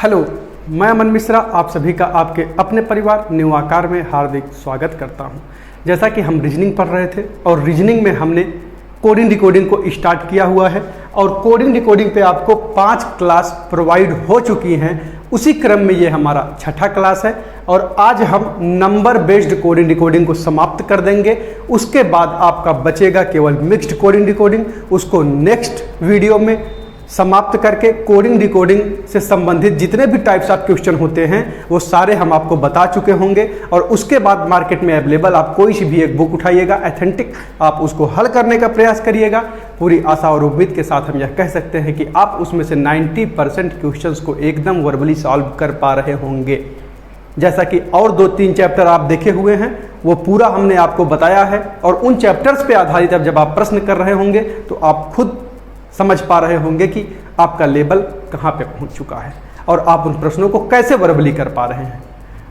Hello, मैं अमन मिश्रा आप सभी का आपके अपने परिवार न्यू आकार में हार्दिक स्वागत करता हूं। जैसा कि हम रीजनिंग पढ़ रहे थे और रीजनिंग में हमने कोडिंग डिकोडिंग को स्टार्ट किया हुआ है और कोडिंग डिकोडिंग पे आपको 5 क्लास प्रोवाइड हो चुकी हैं। उसी क्रम में ये हमारा छठा क्लास है और आज हम नंबर बेस्ड कोडिंग डिकोडिंग को समाप्त कर देंगे। उसके बाद आपका बचेगा केवल मिक्स्ड कोडिंग डिकोडिंग। उसको नेक्स्ट वीडियो में समाप्त करके कोडिंग डिकोडिंग से संबंधित जितने भी टाइप्स ऑफ क्वेश्चन होते हैं वो सारे हम आपको बता चुके होंगे। और उसके बाद मार्केट में अवेलेबल आप कोई सी भी एक बुक उठाइएगा ऑथेंटिक, आप उसको हल करने का प्रयास करिएगा। पूरी आशा और उम्मीद के साथ हम यह कह सकते हैं कि आप उसमें से 90% क्वेश्चंस को एकदम वर्बली सॉल्व कर पा रहे होंगे। जैसा कि और 2-3 चैप्टर आप देखे हुए हैं वो पूरा हमने आपको बताया है और उन चैप्टर्स पे आधारित जब आप प्रश्न कर रहे होंगे तो आप खुद समझ पा रहे होंगे कि आपका लेवल कहाँ पे पहुँच चुका है और आप उन प्रश्नों को कैसे वर्बली कर पा रहे हैं।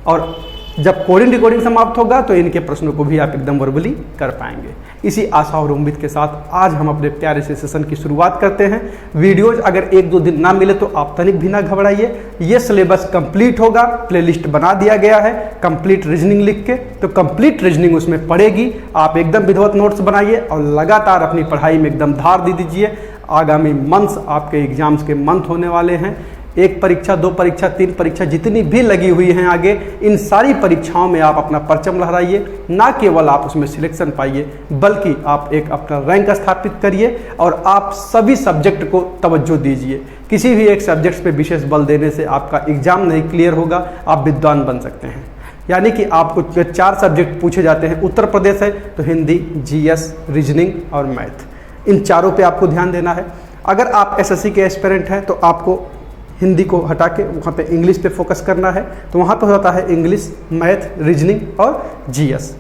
और जब कोडिंग डिकोडिंग समाप्त होगा तो इनके प्रश्नों को भी आप एकदम वर्बली कर पाएंगे। इसी आशा और उम्मीद के साथ आज हम अपने प्यारे से सेशन की शुरुआत करते हैं। वीडियोज अगर 1-2 दिन ना मिले तो आप तनिक भी ना घबराइए, ये सिलेबस कंप्लीट होगा। प्लेलिस्ट बना दिया गया है कंप्लीट रीजनिंग लिख के, तो कंप्लीट रीजनिंग उसमें पड़ेगी। आप एकदम विधिवत नोट्स बनाइए और लगातार अपनी पढ़ाई में एकदम धार दे दीजिए। आगामी मंथ्स आपके एग्जाम्स के मंथ होने वाले हैं। 1 परीक्षा, 2 परीक्षा, 3 परीक्षा जितनी भी लगी हुई हैं आगे, इन सारी परीक्षाओं में आप अपना परचम लहराइए। ना केवल आप उसमें सिलेक्शन पाइए बल्कि आप एक अपना रैंक स्थापित करिए और आप सभी सब्जेक्ट को तवज्जो दीजिए। किसी भी एक सब्जेक्ट पे विशेष बल देने से आपका एग्जाम नहीं क्लियर होगा, आप विद्वान बन सकते हैं। यानी कि आपको 4 सब्जेक्ट पूछे जाते हैं, उत्तर प्रदेश है तो हिंदी, जीएस, रीजनिंग और मैथ, इन चारों पे आपको ध्यान देना है। अगर आप एसएससी के एस्पिरेंट हैं तो आपको हिंदी को हटा के वहाँ पे इंग्लिश पे फोकस करना है। तो वहाँ पे होता है इंग्लिश, मैथ, रीजनिंग और जीएस।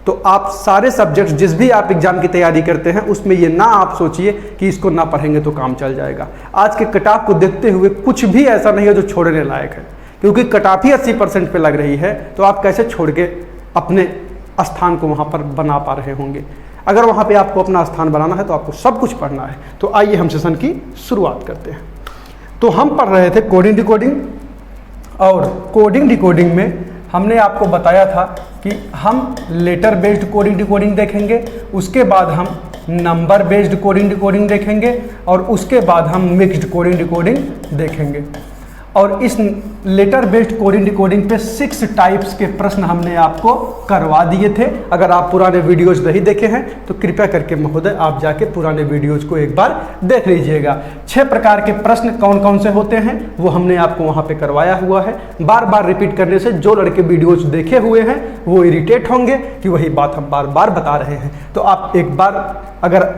तो आप सारे सब्जेक्ट्स जिस भी आप एग्जाम की तैयारी करते हैं उसमें ये ना आप सोचिए कि इसको ना पढ़ेंगे तो काम चल जाएगा। आज के कट ऑफ को देखते हुए कुछ भी ऐसा नहीं है जो छोड़ने लायक है, क्योंकि कट ऑफ ही 80% पे लग रही है। तो आप कैसे छोड़ के अपने स्थान को वहाँ पर बना पा रहे होंगे। अगर वहाँ पे आपको अपना स्थान बनाना है तो आपको सब कुछ पढ़ना है। तो आइए हम सेशन की शुरुआत करते हैं। तो हम पढ़ रहे थे कोडिंग डिकोडिंग और कोडिंग डिकोडिंग में हमने आपको बताया था कि हम लेटर बेस्ड कोडिंग डिकोडिंग देखेंगे, उसके बाद हम नंबर बेस्ड कोडिंग डिकोडिंग देखेंगे और उसके बाद हम मिक्स्ड कोडिंग डिकोडिंग देखेंगे। और इस लेटर बेस्ड कोडिंग डिकोडिंग पे 6 टाइप्स के प्रश्न हमने आपको करवा दिए थे। अगर आप पुराने वीडियोज नहीं देखे हैं तो कृपया करके महोदय आप जाके पुराने वीडियोज को एक बार देख लीजिएगा। 6 प्रकार के प्रश्न कौन कौन से होते हैं वो हमने आपको वहाँ पे करवाया हुआ है। बार बार रिपीट करने से जो लड़के वीडियोज देखे हुए हैं वो इरिटेट होंगे कि वही बात हम बार बार बता रहे हैं। तो आप एक बार अगर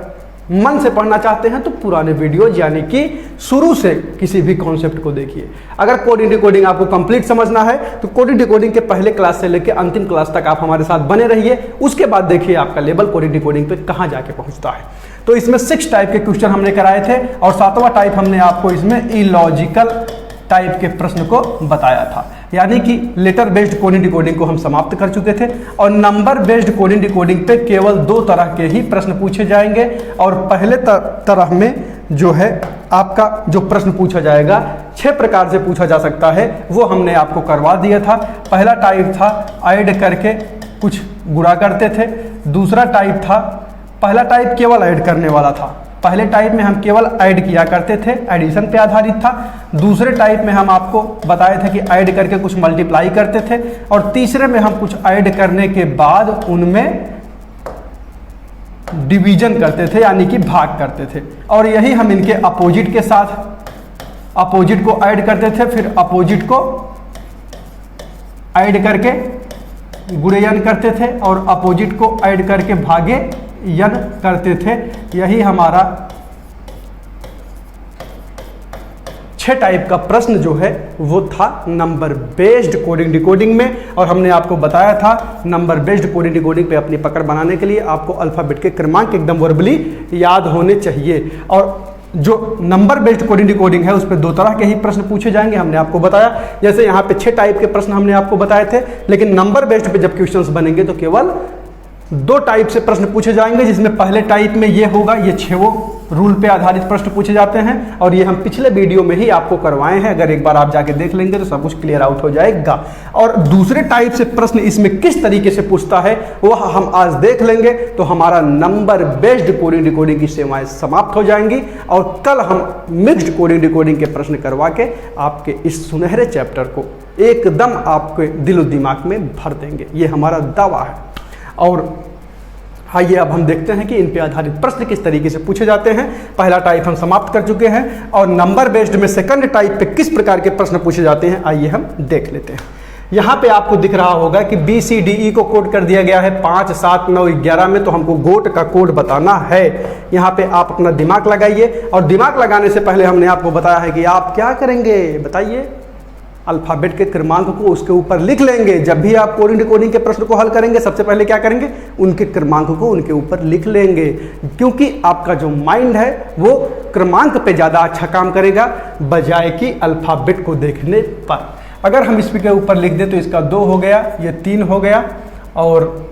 मन से पढ़ना चाहते हैं तो पुराने वीडियोज यानी कि शुरू से किसी भी कॉन्सेप्ट को देखिए। अगर कोडिंग डिकोडिंग आपको कंप्लीट समझना है तो कोडिंग डिकोडिंग के पहले क्लास से लेकर अंतिम क्लास तक आप हमारे साथ बने रहिए। उसके बाद देखिए आपका लेवल कोडिंग डिकोडिंग पे कहाँ जाके पहुंचता है। तो इसमें 6 टाइप के क्वेश्चन हमने कराए थे और 7वां टाइप हमने आपको इसमें इलॉजिकल टाइप के प्रश्न को बताया था। यानी कि लेटर बेस्ड कोडिंग डिकोडिंग को हम समाप्त कर चुके थे और नंबर बेस्ड कोडिंग डिकोडिंग पे केवल 2 तरह के ही प्रश्न पूछे जाएंगे। और पहले तरह में जो है आपका जो प्रश्न पूछा जाएगा 6 प्रकार से पूछा जा सकता है, वो हमने आपको करवा दिया था। पहला टाइप था ऐड करके कुछ गुणा करते थे। दूसरा टाइप था, पहला टाइप केवल ऐड करने वाला था। पहले टाइप में हम केवल ऐड किया करते थे, एडिशन पे आधारित था। दूसरे टाइप में हम आपको बताए थे कि ऐड करके कुछ मल्टीप्लाई करते थे। और तीसरे में हम कुछ ऐड करने के बाद उनमें डिवीजन करते थे यानी कि भाग करते थे। और यही हम इनके अपोजिट के साथ अपोजिट को ऐड करते थे, फिर अपोजिट को ऐड करके गुणेयन करते थे और अपोजिट को ऐड करके भागे यन करते थे। यही हमारा 6 टाइप का प्रश्न जो है वो था नंबर बेस्ड कोडिंग डिकोडिंग में। और हमने आपको बताया था नंबर बेस्ड कोडिंग डिकोडिंग पे अपनी पकड़ बनाने के लिए आपको अल्फाबेट के क्रमांक एकदम वर्बली याद होने चाहिए। और जो नंबर बेस्ड कोडिंग डिकोडिंग है उस पर 2 तरह के ही प्रश्न पूछे जाएंगे, हमने आपको बताया। जैसे यहाँ पे 6 टाइप के प्रश्न हमने आपको बताए थे, लेकिन नंबर बेस्ड पे जब क्वेश्चंस बनेंगे तो केवल दो टाइप से प्रश्न पूछे जाएंगे, जिसमें पहले टाइप में ये होगा, ये 6 रूल पे आधारित प्रश्न पूछे जाते हैं और ये हम पिछले वीडियो में ही आपको करवाए हैं। अगर एक बार आप जाके देख लेंगे तो सब कुछ क्लियर आउट हो जाएगा। और दूसरे टाइप से प्रश्न इसमें किस तरीके से पूछता है वह हम आज देख लेंगे, तो हमारा नंबर बेस्ड कोडिंग डिकोडिंग की सेवाएं समाप्त हो जाएंगी और कल हम मिक्स्ड कोडिंग डिकोडिंग के प्रश्न करवा के आपके इस सुनहरे चैप्टर को एकदम आपके दिलो दिमाग में भर देंगे, ये हमारा दावा है। और आइए अब हम देखते हैं कि इन पे आधारित प्रश्न किस तरीके से पूछे जाते हैं। पहला टाइप हम समाप्त कर चुके हैं और नंबर बेस्ड में सेकंड टाइप पे किस प्रकार के प्रश्न पूछे जाते हैं आइए हम देख लेते हैं। यहाँ पे आपको दिख रहा होगा कि BCDE को कोड कर दिया गया है 5, 7, 9, 11 में, तो हमको गोट का कोड बताना है। यहाँ पे आप अपना दिमाग लगाइए और दिमाग लगाने से पहले हमने आपको बताया है कि आप क्या करेंगे, बताइए। अल्फ़ाबेट के क्रमांक को उसके ऊपर लिख लेंगे। जब भी आप कोडिंग डिकोडिंग के प्रश्न को हल करेंगे सबसे पहले क्या करेंगे, उनके क्रमांक को उनके ऊपर लिख लेंगे, क्योंकि आपका जो माइंड है वो क्रमांक पे ज़्यादा अच्छा काम करेगा बजाय कि अल्फ़ाबेट को देखने पर। अगर हम इस के ऊपर लिख दें तो इसका 2 हो गया, ये 3 हो गया और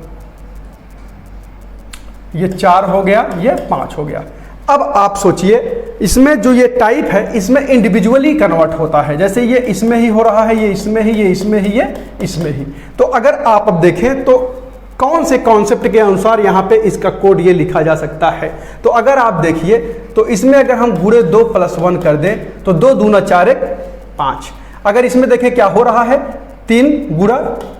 ये 4 हो गया, ये 5 हो गया। अब आप सोचिए इसमें जो ये टाइप है इसमें इंडिविजुअली कन्वर्ट होता है, जैसे ये इसमें ही हो रहा है, ये इसमें ही, ये इसमें ही, ये इसमें ही। तो अगर आप अब देखें तो कौन से कॉन्सेप्ट के अनुसार यहाँ पे इसका कोड ये लिखा जा सकता है। तो अगर आप देखिए तो इसमें अगर हम गुणे 2 + 1 कर दें तो 2 दूना 4 1 5। अगर इसमें देखें क्या हो रहा है, 3 गुणा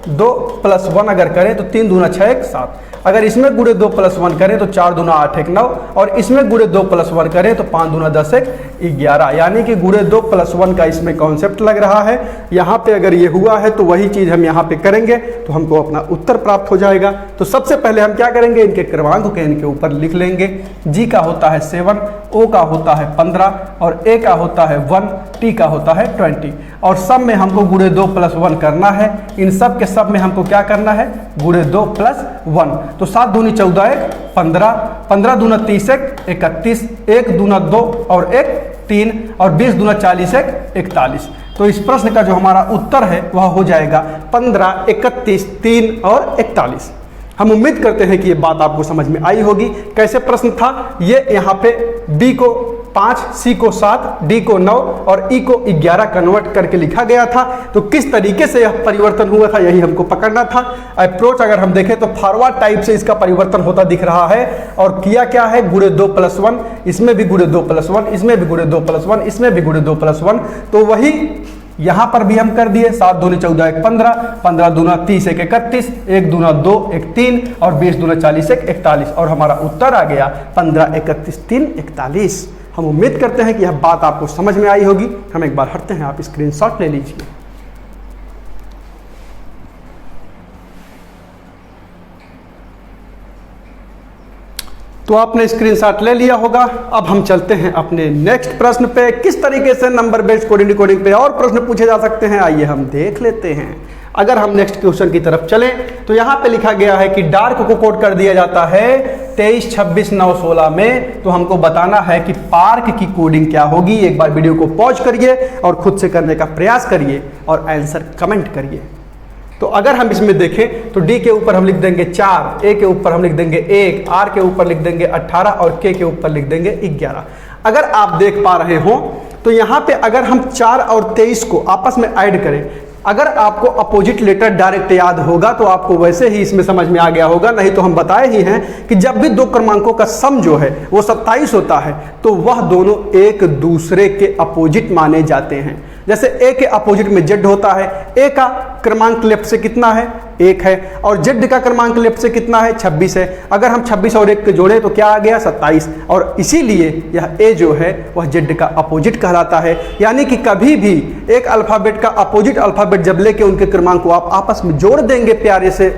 2 + 1 अगर करें तो 3 दूना 6 1 7। अगर इसमें गुणे 2 + 1 करें तो 4 दूना 8 1 9 और इसमें गुणे 2 + 1 करें तो 5 दूना 10 1 11। यानी कि गुणे 2 + 1 का इसमें कॉन्सेप्ट लग रहा है। यहाँ पे अगर ये हुआ है तो वही चीज़ हम यहाँ पे करेंगे तो हमको अपना उत्तर प्राप्त हो जाएगा। तो सबसे पहले हम क्या करेंगे, इनके क्रमांक के इनके ऊपर लिख लेंगे। G का होता है 7, O का होता है 15 और A का होता है 1, T का होता है 20 और सब में हमको गुणे 2 + 1 करना है। इन सब के सब में हमको क्या करना है, गुणे 2 + 1। तो 7 दूनी 14 1 15, 15 दूना 30 1 31, 1 दूना 2 और 1 3 और 20 दूना 40 1 41। तो इस प्रश्न का जो हमारा उत्तर है वह हो जाएगा 15, 31, 3 और 41। हम उम्मीद करते हैं कि ये बात आपको समझ में आई होगी। कैसे प्रश्न था ये, यहाँ पे B को 5, C को 7, D को 9 और E को 11 कन्वर्ट करके लिखा गया था। तो किस तरीके से यह परिवर्तन हुआ था यही हमको पकड़ना था। अप्रोच अगर हम देखें तो फॉरवर्ड टाइप से इसका परिवर्तन होता दिख रहा है। और किया क्या है, गुणे 2 + 1, इसमें भी गुणे 2 + 1, इसमें भी गुणे 2 + 1, इसमें भी गुणे 2 + 1। तो वही यहाँ पर भी हम कर दिए। 7 दूनी 14 1 15, 15 दूना 30 1 31, 1 दूना 2 1 3 और 20 दूना 40 1 41 और हमारा उत्तर आ गया 15, 31, 3, 41। हम उम्मीद करते हैं कि यह बात आपको समझ में आई होगी। हम एक बार हटते हैं, आप स्क्रीनशॉट ले लीजिए। तो आपने स्क्रीनशॉट ले लिया होगा। अब हम चलते हैं अपने नेक्स्ट प्रश्न पे। किस तरीके से नंबर बेस्ड कोडिंग डिकोडिंग पे और प्रश्न पूछे जा सकते हैं आइए हम देख लेते हैं। अगर हम नेक्स्ट क्वेश्चन की तरफ चलें तो यहाँ पे लिखा गया है कि डार्क को कोड कर दिया जाता है 23, 26, 9, 16 में। तो हमको बताना है कि पार्क की कोडिंग क्या होगी। एक बार वीडियो को पॉज करिए और खुद से करने का प्रयास करिए और आंसर कमेंट करिए। तो अगर हम इसमें देखें तो D के ऊपर हम लिख देंगे 4, A के ऊपर हम लिख देंगे 1, R के ऊपर लिख देंगे 18 और K के ऊपर लिख देंगे 11। अगर आप देख पा रहे हो तो यहाँ पे अगर हम 4 और 23 को आपस में ऐड करें, अगर आपको अपोजिट लेटर डायरेक्ट याद होगा तो आपको वैसे ही इसमें समझ में आ गया होगा। नहीं तो हम बताए ही हैं कि जब भी दो क्रमांकों का सम जो है वो 27 होता है तो वह दोनों एक दूसरे के अपोजिट माने जाते हैं। जैसे A के अपोजिट में Z होता है, A का क्रमांक लेफ्ट से कितना है 1 है और Z का क्रमांक लेफ्ट से कितना है 26 है। अगर हम 26 और 1 के जोड़े तो क्या आ गया 27 और इसीलिए यह A जो है वह Z का अपोजिट कहलाता है। यानी कि कभी भी एक अल्फ़ाबेट का अपोजिट अल्फ़ाबेट जब लेके उनके क्रमांक को आप आपस में जोड़ देंगे प्यारे से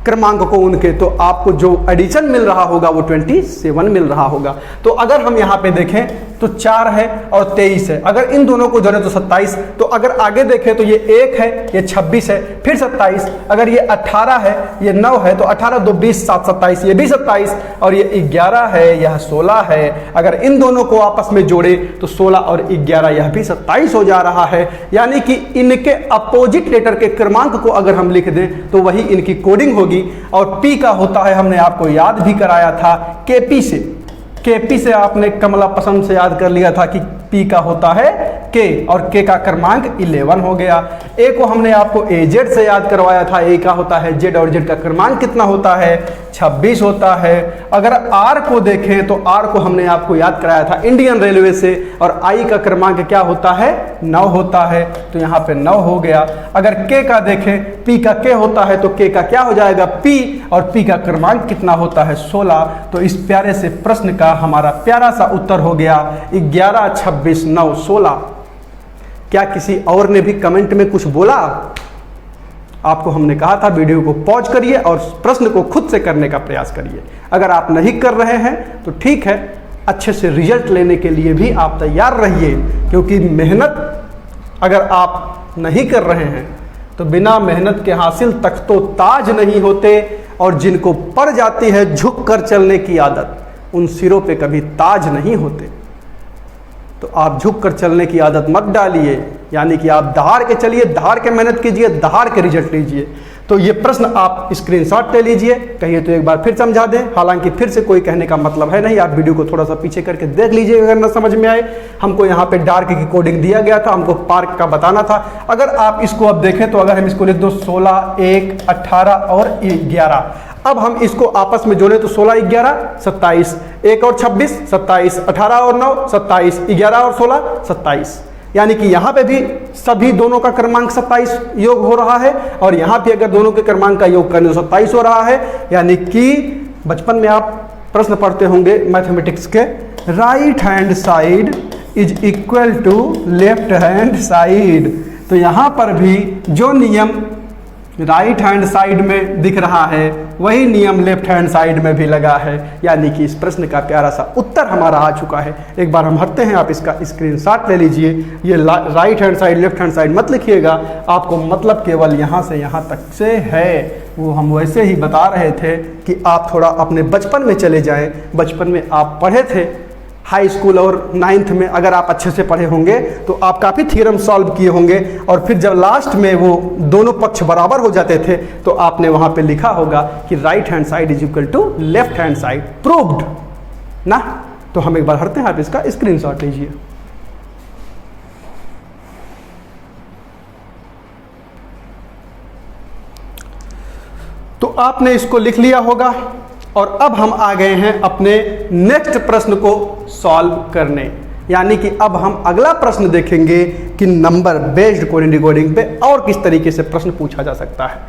क्रमांक को उनके, तो आपको जो एडिशन मिल रहा होगा वो 27 मिल रहा होगा। तो अगर हम यहाँ पे देखें तो 4 है और 23 है, अगर इन दोनों को जोड़ें तो 27। तो अगर आगे देखें तो ये 1 है, ये 26 है, फिर 27, अगर ये 18 है, ये 9 है तो 18 2 20 7 27, ये भी 27 और ये 11 है, यह 16 है। अगर इन दोनों को आपस में जोड़े तो 16 और 11 यह भी 27 हो जा रहा है। यानी कि इनके अपोजिट लेटर के क्रमांक को अगर हम लिख दें तो वही इनकी कोडिंग होगी। होगी। और P का होता है, हमने आपको याद भी कराया था KP से। KP से आपने कमला पसंद से याद कर लिया था कि P का होता है K और K का क्रमांक 11 हो गया। A को हमने आपको AZ से याद करवाया था, A का होता है Z और Z का क्रमांक कितना होता है 26 होता है। अगर R को देखें तो R को हमने आपको याद कराया था इंडियन रेलवे से, और I का क्रमांक क्या होता है 9 होता है, तो यहाँ पे 9 हो गया। अगर K का देखें, P का K होता है तो K का क्या हो जाएगा P, और P का क्रमांक कितना होता है 16। तो इस प्यारे से प्रश्न का हमारा प्यारा सा उत्तर हो गया 11, 26, 9, 16। क्या किसी और ने भी कमेंट में कुछ बोला? आपको हमने कहा था वीडियो को पॉज करिए और प्रश्न को खुद से करने का प्रयास करिए। अगर आप नहीं कर रहे हैं तो ठीक है, अच्छे से रिजल्ट लेने के लिए भी आप तैयार रहिए, क्योंकि मेहनत अगर आप नहीं कर रहे हैं तो बिना मेहनत के हासिल तक तो ताज नहीं होते, और जिनको पड़ जाती है झुक कर चलने की आदत, उन सिरों पे कभी ताज नहीं होते। तो आप झुक कर चलने की आदत मत डालिए, यानी कि आप दहाड़ के चलिए, दहाड़ के मेहनत कीजिए, दहाड़ के रिजल्ट लीजिए। तो ये प्रश्न आप स्क्रीनशॉट ले लीजिए, कहिए तो एक बार फिर समझा दें। हालांकि फिर से कोई कहने का मतलब है नहीं, आप वीडियो को थोड़ा सा पीछे करके देख लीजिए अगर ना समझ में आए। हमको यहाँ पे डार्क की कोडिंग दिया गया था, हमको पार्क का बताना था। अगर आप इसको अब देखें तो अगर हम इसको लिख दो 16, 1, 18 और 11, अब हम इसको आपस में जोड़े तो 16, 11, 27, 1 और 26, 27, 18 और 9, 27, 11 और 16, 27। यानी कि यहाँ पे भी सभी दोनों का क्रमांक 27 योग हो रहा है, और यहाँ पे अगर दोनों के क्रमांक का योग करें तो 27 हो रहा है। यानी कि बचपन में आप प्रश्न पढ़ते होंगे मैथमेटिक्स के, right hand side is equal to left hand side. तो यहाँ पर भी जो नियम राइट हैंड साइड में दिख रहा है वही नियम लेफ्ट हैंड साइड में भी लगा है। यानी कि इस प्रश्न का प्यारा सा उत्तर हमारा आ चुका है। एक बार हम हटते हैं, आप इसका स्क्रीनशॉट ले लीजिए। ये right hand side left hand side मत लिखिएगा, आपको मतलब केवल यहाँ से यहाँ तक से है। वो हम वैसे ही बता रहे थे कि आप थोड़ा अपने बचपन में चले जाएं। बचपन में आप पढ़े थे, हाई स्कूल और 9th में अगर आप अच्छे से पढ़े होंगे तो आप काफ़ी थ्योरम सॉल्व किए होंगे, और फिर जब लास्ट में वो दोनों पक्ष बराबर हो जाते थे तो आपने वहाँ पे लिखा होगा कि right hand side is equal to left hand side, proved ना। तो हम एक बार हटते हैं, आप इसका स्क्रीनशॉट लीजिए। तो आपने इसको लिख लिया होगा, और अब हम आ गए हैं अपने नेक्स्ट प्रश्न को सॉल्व करने। यानी कि अब हम अगला प्रश्न देखेंगे कि नंबर बेस्ड कोडिंग डिकोडिंग पे और किस तरीके से प्रश्न पूछा जा सकता है।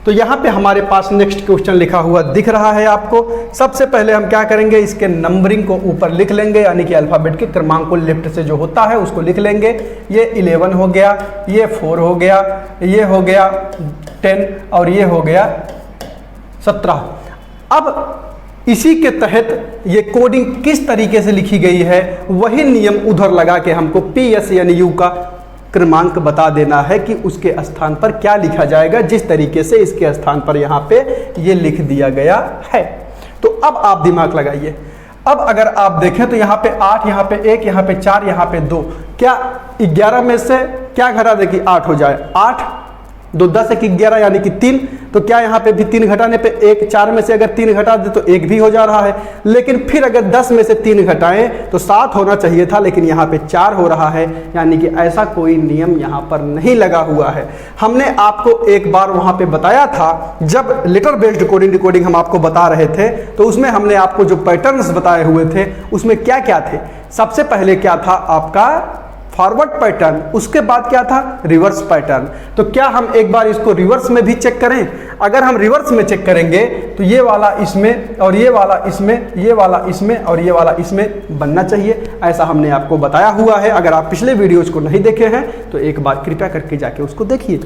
तो यहाँ पे हमारे पास नेक्स्ट क्वेश्चन लिखा हुआ दिख रहा है आपको। सबसे पहले हम क्या करेंगे, इसके नंबरिंग को ऊपर लिख लेंगे, यानी कि अल्फ़ाबेट के क्रमांक को लेफ्ट से जो होता है उसको लिख लेंगे। ये 11 हो गया, ये 4 हो गया, ये हो गया 10 और ये हो गया 17। अब इसी के तहत ये कोडिंग किस तरीके से लिखी गई है वही नियम उधर लगा के हमको PS यानी U का क्रमांक बता देना है कि उसके स्थान पर क्या लिखा जाएगा, जिस तरीके से इसके स्थान पर यहाँ पे ये लिख दिया गया है। तो अब आप दिमाग लगाइए। अब अगर आप देखें तो यहाँ पे 8, यहाँ पे 1, यहाँ पे 4, यहाँ पे 2, क्या 11 में से क्या घटा दे कि 8 हो जाए? 8 2 10 1 11 यानी कि 3। तो क्या यहाँ पे भी 3 घटाने पे 1, 4 में से अगर 3 घटा दे तो 1 भी हो जा रहा है। लेकिन फिर अगर 10 में से 3 घटाएं तो 7 होना चाहिए था, लेकिन यहाँ पे 4 हो रहा है। यानी कि ऐसा कोई नियम यहाँ पर नहीं लगा हुआ है। हमने आपको एक बार वहाँ पे बताया था, जब लेटर बेस्ड कोडिंग डिकोडिंग हम आपको बता रहे थे तो उसमें हमने आपको जो पैटर्न्स बताए हुए थे उसमें क्या क्या थे। सबसे पहले क्या था आपका फॉरवर्ड पैटर्न, उसके बाद क्या था रिवर्स पैटर्न। तो क्या हम एक बार इसको रिवर्स में भी चेक करें? अगर हम रिवर्स में चेक करेंगे तो ये वाला इसमें और ये वाला इसमें, ये वाला इसमें और ये वाला इसमें बनना चाहिए, ऐसा हमने आपको बताया हुआ है। अगर आप पिछले वीडियोज को नहीं देखे हैं तो एक बार कृपया करके जाके उसको देखिए।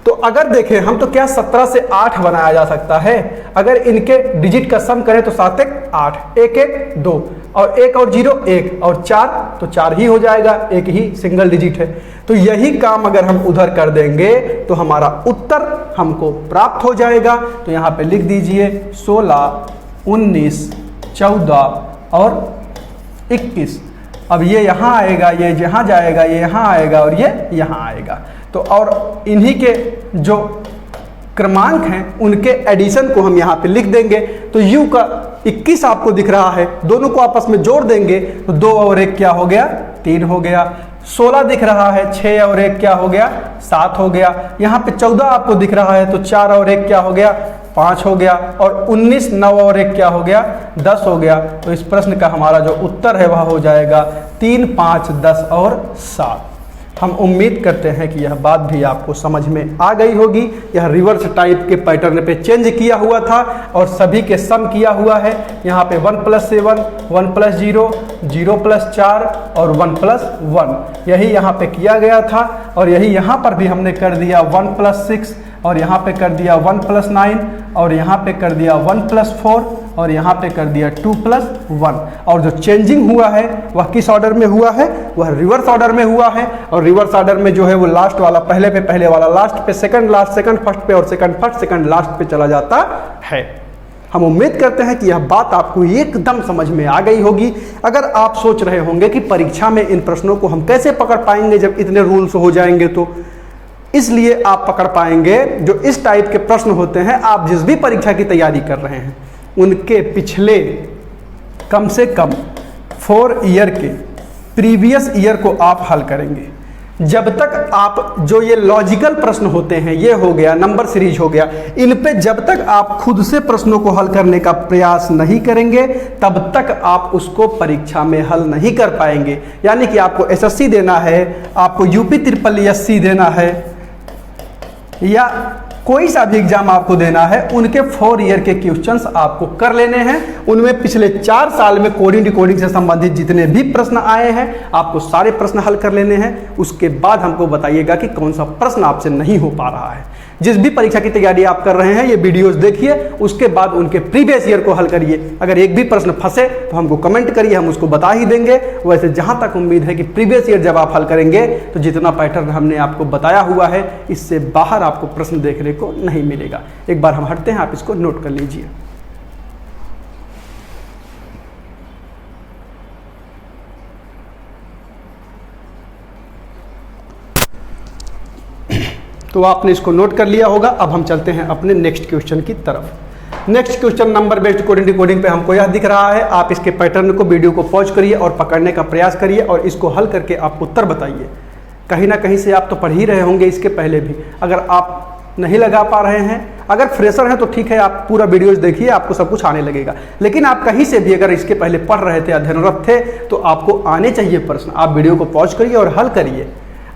तो अगर देखें हम तो क्या 17 से 8 बनाया जा सकता है। अगर इनके डिजिट का सम करें तो 7 1 8, 1 1 2 और 1 और 0 1 और 4 तो 4 ही हो जाएगा, एक ही सिंगल डिजिट है। तो यही काम अगर हम उधर कर देंगे तो हमारा उत्तर हमको प्राप्त हो जाएगा। तो यहाँ पे लिख दीजिए 16 19 14 और 21। अब ये यहाँ आएगा, ये यहाँ जाएगा, ये यहाँ आएगा और ये यहाँ आएगा। तो और इन्हीं के जो क्रमांक हैं उनके एडिशन को हम यहाँ पे लिख देंगे। तो u का 21 आपको दिख रहा है, दोनों को आपस में जोड़ देंगे तो 2 और 1 क्या हो गया, 3 हो गया। 16 दिख रहा है, 6 और 1 क्या हो गया, 7 हो गया। यहाँ पे 14 आपको दिख रहा है तो 4 और 1 क्या हो गया, 5 हो गया। और 19, 9 और 1 क्या हो गया, 10 हो गया। तो इस प्रश्न का हमारा जो उत्तर है वह हो जाएगा 3, 5, 10 और 7। हम उम्मीद करते हैं कि यह बात भी आपको समझ में आ गई होगी। यह रिवर्स टाइप के पैटर्न पे चेंज किया हुआ था और सभी के सम किया हुआ है। यहाँ पे 1 + 7, 1 + 0, 0 + 4 और 1 + 1 यही यहाँ पे किया गया था। और यही यहाँ पर भी हमने कर दिया 1 + 6 और यहाँ पे कर दिया 1 + 9 और यहाँ पे कर दिया 1 + 4 और यहाँ पे कर दिया 2 + 1। और जो चेंजिंग हुआ है वह किस ऑर्डर में हुआ है, वह रिवर्स ऑर्डर में हुआ है। और रिवर्स ऑर्डर में जो है वो लास्ट वाला पहले पे, पहले वाला लास्ट पे, सेकंड लास्ट सेकंड फर्स्ट पे और सेकंड फर्स्ट सेकंड लास्ट पे चला जाता है। हम उम्मीद करते हैं कि यह बात आपको एकदम समझ में आ गई होगी। अगर आप सोच रहे होंगे कि परीक्षा में इन प्रश्नों को हम कैसे पकड़ पाएंगे जब इतने रूल्स हो जाएंगे, तो इसलिए आप पकड़ पाएंगे जो इस टाइप के प्रश्न होते हैं। आप जिस भी परीक्षा की तैयारी कर रहे हैं उनके पिछले कम से कम 4 ईयर के प्रीवियस ईयर को आप हल करेंगे। जब तक आप जो ये लॉजिकल प्रश्न होते हैं, ये हो गया, नंबर सीरीज हो गया, इन पे जब तक आप खुद से प्रश्नों को हल करने का प्रयास नहीं करेंगे तब तक आप उसको परीक्षा में हल नहीं कर पाएंगे। यानी कि आपको एसएससी देना है, आपको यूपी SSSC देना है या कोई सा भी एग्जाम आपको देना है, उनके 4 ईयर के क्वेश्चंस आपको कर लेने हैं। उनमें पिछले 4 साल में कोडिंग डिकोडिंग से संबंधित जितने भी प्रश्न आए हैं आपको सारे प्रश्न हल कर लेने हैं। उसके बाद हमको बताइएगा कि कौन सा प्रश्न आपसे नहीं हो पा रहा है। जिस भी परीक्षा की तैयारी आप कर रहे हैं ये वीडियोस देखिए, उसके बाद उनके प्रीवियस ईयर को हल करिए। अगर एक भी प्रश्न फंसे तो हमको कमेंट करिए, हम उसको बता ही देंगे। वैसे जहां तक उम्मीद है कि प्रीवियस ईयर जब आप हल करेंगे तो जितना पैटर्न हमने आपको बताया हुआ है इससे बाहर आपको प्रश्न देखने को नहीं मिलेगा। एक बार हम हटते हैं, आप इसको नोट कर लीजिए। तो आपने इसको नोट कर लिया होगा। अब हम चलते हैं अपने नेक्स्ट क्वेश्चन की तरफ। Next question number based coding decoding पे हमको यह दिख रहा है। आप इसके पैटर्न को, वीडियो को पॉज करिए और पकड़ने का प्रयास करिए और इसको हल करके आप उत्तर बताइए। कहीं ना कहीं से आप तो पढ़ ही रहे होंगे इसके पहले भी। अगर आप नहीं लगा पा रहे हैं, अगर फ्रेशर हैं तो ठीक है, आप पूरा वीडियोस देखिए, आपको सब कुछ आने लगेगा। लेकिन आप कहीं से भी अगर इसके पहले पढ़ रहे थे, अध्ययनरत थे, तो आपको आने चाहिए प्रश्न। आप वीडियो को पॉज करिए और हल करिए।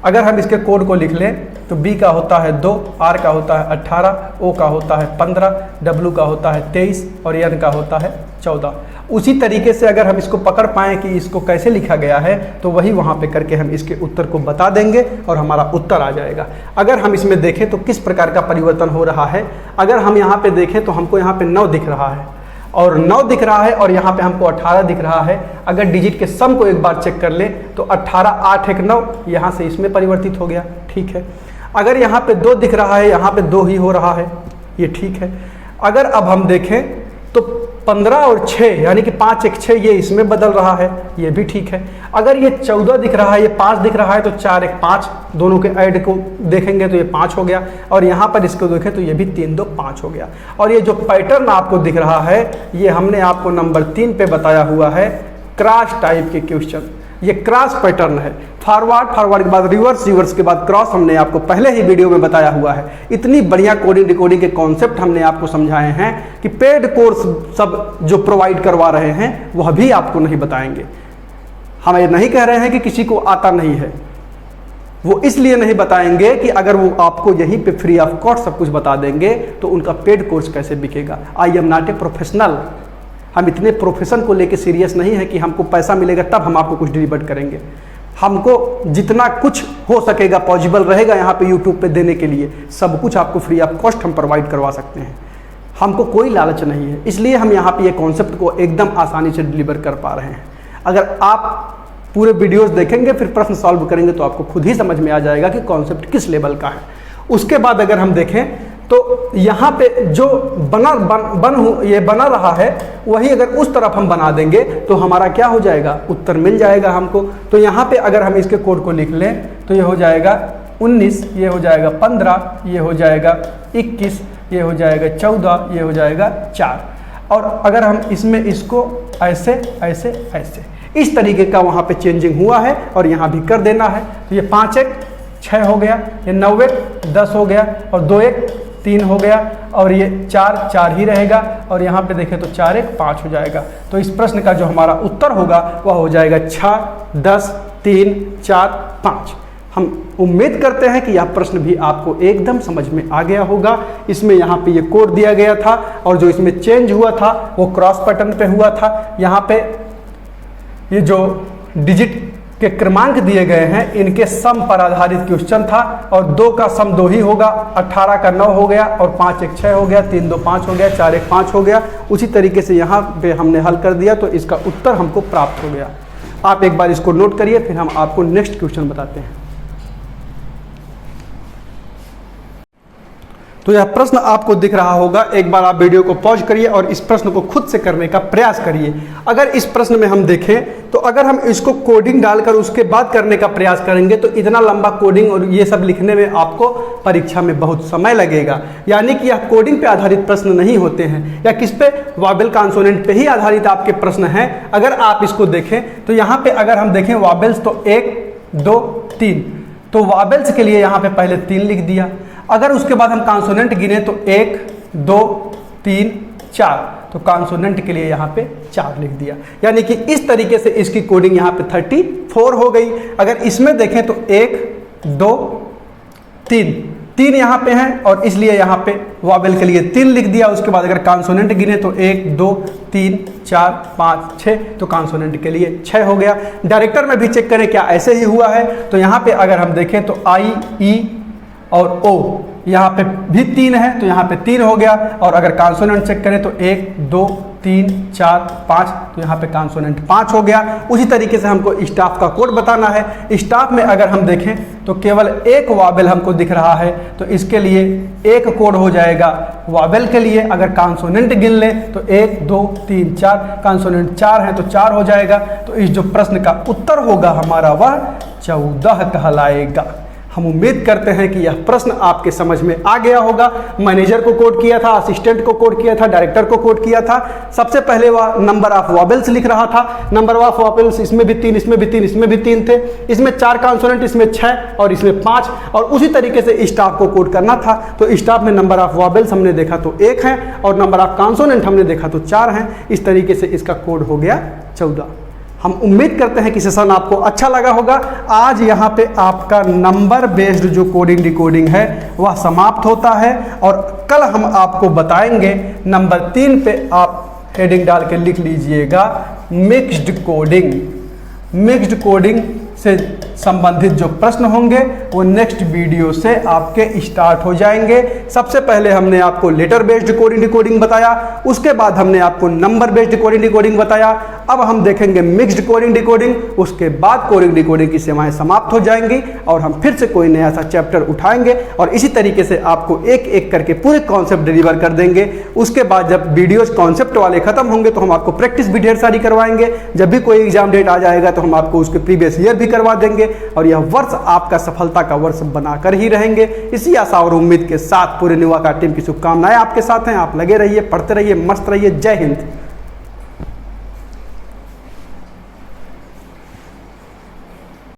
अगर हम इसके कोड को लिख लें तो B का होता है 2, R का होता है 18, O का होता है 15, W का होता है 23 और N का होता है 14। उसी तरीके से अगर हम इसको पकड़ पाएँ कि इसको कैसे लिखा गया है तो वही वहाँ पे करके हम इसके उत्तर को बता देंगे और हमारा उत्तर आ जाएगा। अगर हम इसमें देखें तो किस प्रकार का परिवर्तन हो रहा है, अगर हम यहाँ पे देखें तो हमको यहाँ पे 9 दिख रहा है और 9 दिख रहा है और यहाँ पे हमको 18 दिख रहा है। अगर डिजिट के सम को एक बार चेक कर ले तो 18, 8, 1, 9 यहाँ से इसमें परिवर्तित हो गया, ठीक है। अगर यहाँ पे 2 दिख रहा है, यहाँ पे 2 ही हो रहा है, ये ठीक है। अगर अब हम देखें तो 15 और 6 यानी कि 5, 1, 6 ये इसमें बदल रहा है, ये भी ठीक है। अगर ये 14 दिख रहा है, ये 5 दिख रहा है तो 4, 1, 5 दोनों के ऐड को देखेंगे तो ये 5 हो गया और यहाँ पर इसको देखें तो ये भी 3, 2, 5 हो गया। और ये जो पैटर्न आपको दिख रहा है ये हमने आपको नंबर 3 पे बताया हुआ है, क्रॉस टाइप के क्वेश्चन। ये क्रॉस पैटर्न है, फॉरवर्ड के बाद रिवर्स, रिवर्स के बाद क्रॉस। हमने आपको पहले ही वीडियो में बताया हुआ है। इतनी बढ़िया कोडिंग डिकोडिंग के कॉन्सेप्ट हमने आपको समझाए हैं कि पेड कोर्स सब जो प्रोवाइड करवा रहे हैं वह भी आपको नहीं बताएंगे। हम ये नहीं कह रहे हैं कि किसी को आता नहीं है, वो इसलिए नहीं बताएंगे कि अगर वो आपको यहीं पे फ्री ऑफ कॉस्ट सब कुछ बता देंगे तो उनका पेड कोर्स कैसे बिकेगा। I am not a professional. हम इतने प्रोफेशन को लेके सीरियस नहीं है कि हमको पैसा मिलेगा तब हम आपको कुछ डिलीवर करेंगे। हमको जितना कुछ हो सकेगा पॉसिबल रहेगा यहाँ पे यूट्यूब पे देने के लिए, सब कुछ आपको फ्री ऑफ कॉस्ट हम प्रोवाइड करवा सकते हैं। हमको कोई लालच नहीं है, इसलिए हम यहाँ पे ये कॉन्सेप्ट को एकदम आसानी से डिलीवर कर पा रहे हैं। अगर आप पूरे वीडियोस देखेंगे फिर प्रश्न सॉल्व करेंगे तो आपको खुद ही समझ में आ जाएगा कि कॉन्सेप्ट किस लेवल का है। उसके बाद अगर हम देखें तो यहाँ पे जो ये बना रहा है वही अगर उस तरफ हम बना देंगे तो हमारा क्या हो जाएगा, उत्तर मिल जाएगा हमको। तो यहाँ पे अगर हम इसके कोड को लिख लें तो ये हो जाएगा 19, ये हो जाएगा 15, ये हो जाएगा 21, ये हो जाएगा 14, ये हो जाएगा 4। और अगर हम इसमें इसको ऐसे ऐसे ऐसे इस तरीके का वहाँ पे चेंजिंग हुआ है और यहाँ भी कर देना है, तो ये 5 1 6 हो गया, ये 9 1 10 हो गया, और 2 1 3 हो गया, और ये 4 4 ही रहेगा, और यहाँ पे देखें तो 4 1 5 हो जाएगा। तो इस प्रश्न का जो हमारा उत्तर होगा वह हो जाएगा 6 10 3 4 5। हम उम्मीद करते हैं कि यह प्रश्न भी आपको एकदम समझ में आ गया होगा। इसमें यहाँ पे ये कोड दिया गया था और जो इसमें चेंज हुआ था वो क्रॉस पैटर्न पे हुआ था। यहाँ पे ये जो डिजिट के क्रमांक दिए गए हैं इनके सम पर आधारित क्वेश्चन था, और 2 का सम 2 ही होगा, 18 का 9 हो गया, और 5 1 6 हो गया, 3 2 5 हो गया, 4 1 5 हो गया। उसी तरीके से यहाँ पे हमने हल कर दिया तो इसका उत्तर हमको प्राप्त हो गया। आप एक बार इसको नोट करिए, फिर हम आपको नेक्स्ट क्वेश्चन बताते हैं। तो यह प्रश्न आपको दिख रहा होगा, एक बार आप वीडियो को पॉज करिए और इस प्रश्न को खुद से करने का प्रयास करिए। अगर इस प्रश्न में हम देखें तो अगर हम इसको कोडिंग डालकर उसके बाद करने का प्रयास करेंगे तो इतना लंबा कोडिंग और ये सब लिखने में आपको परीक्षा में बहुत समय लगेगा। यानी कि यह कोडिंग पे आधारित प्रश्न नहीं होते हैं, या किस पे, वॉवेल कॉन्सोनेंट पे ही आधारित आपके प्रश्न हैं। अगर आप इसको देखें तो यहाँ पे अगर हम देखें वॉवेल्स तो 1 2 3, तो वॉवेल्स के लिए यहाँ पे पहले 3 लिख दिया। अगर उसके बाद हम कॉन्सोनेंट गिने तो 1 2 3 4, तो कॉन्सोनेंट के लिए यहाँ पे 4 लिख दिया। यानी कि इस तरीके से इसकी कोडिंग यहाँ पे 34 हो गई। अगर इसमें देखें तो 1 2 3 यहाँ पे हैं, और इसलिए यहाँ पे वॉवेल के लिए 3 लिख दिया। उसके बाद अगर कॉन्सोनेंट गिने तो 1 2 3 4 5 6, तो कॉन्सोनेंट के लिए 6 हो गया। डायरेक्टर में भी चेक करें क्या ऐसे ही हुआ है, तो यहाँ पे अगर हम देखें तो आई ई और ओ यहाँ पे भी 3 है, तो यहाँ पे 3 हो गया। और अगर कॉन्सोनेंट चेक करें तो 1 2 3 4 5, तो यहाँ पे कॉन्सोनेंट 5 हो गया। उसी तरीके से हमको स्टाफ का कोड बताना है। स्टाफ में अगर हम देखें तो केवल एक वॉवेल हमको दिख रहा है, तो इसके लिए एक कोड हो जाएगा वॉवेल के लिए। अगर कॉन्सोनेंट गिन लें तो 1 2 3 4, कॉन्सोनेंट 4 है तो 4 हो जाएगा। तो इस जो प्रश्न का उत्तर होगा हमारा वह 14 कहलाएगा। हम उम्मीद करते हैं कि यह प्रश्न आपके समझ में आ गया होगा। मैनेजर को कोड किया था, असिस्टेंट को कोड किया था, डायरेक्टर को कोड किया था। सबसे पहले वह नंबर ऑफ वॉवेल्स लिख रहा था। नंबर ऑफ वॉवेल्स इसमें भी 3, इसमें भी 3, इसमें भी 3 थे। इसमें 4 कॉन्सोनेंट, इसमें 6 और इसमें 5। और उसी तरीके से स्टाफ को कोड करना था। तो स्टाफ में नंबर ऑफ वॉवेल्स हमने देखा तो 1 है, और नंबर ऑफ कॉन्सोनेंट हमने देखा तो 4 हैं। इस तरीके से इसका कोड हो गया 14। हम उम्मीद करते हैं कि सेशन आपको अच्छा लगा होगा। आज यहाँ पे आपका नंबर बेस्ड जो कोडिंग डिकोडिंग है वह समाप्त होता है, और कल हम आपको बताएंगे नंबर 3 पे आप हेडिंग डाल के लिख लीजिएगा मिक्स्ड कोडिंग। मिक्स्ड कोडिंग से संबंधित जो प्रश्न होंगे वो नेक्स्ट वीडियो से आपके स्टार्ट हो जाएंगे। सबसे पहले हमने आपको लेटर बेस्ड कोडिंग डिकोडिंग बताया, उसके बाद हमने आपको नंबर बेस्ड कोडिंग डिकोडिंग बताया। अब हम देखेंगे मिक्स्ड कोडिंग डिकोडिंग, उसके बाद कोडिंग डिकोडिंग की सेवाएं समाप्त हो जाएंगी और हम फिर से कोई नया सा चैप्टर उठाएंगे और इसी तरीके से आपको एक एक करके पूरे कॉन्सेप्ट डिलीवर कर देंगे। उसके बाद जब वीडियोज कॉन्सेप्ट वाले खत्म होंगे तो हम आपको प्रैक्टिस भी ढेर सारी करवाएंगे। जब भी कोई एग्जाम डेट आ जाएगा तो हम आपको उसके प्रीवियस ईयर भी करवा देंगे और यह वर्ष आपका सफलता का वर्ष बनाकर ही रहेंगे। इसी आशा और उम्मीद के साथ पूरे न्यूआकार टीम की शुभकामनाएं आपके साथ हैं। आप लगे रहिए, पढ़ते रहिए, मस्त रहिए। जय हिंद।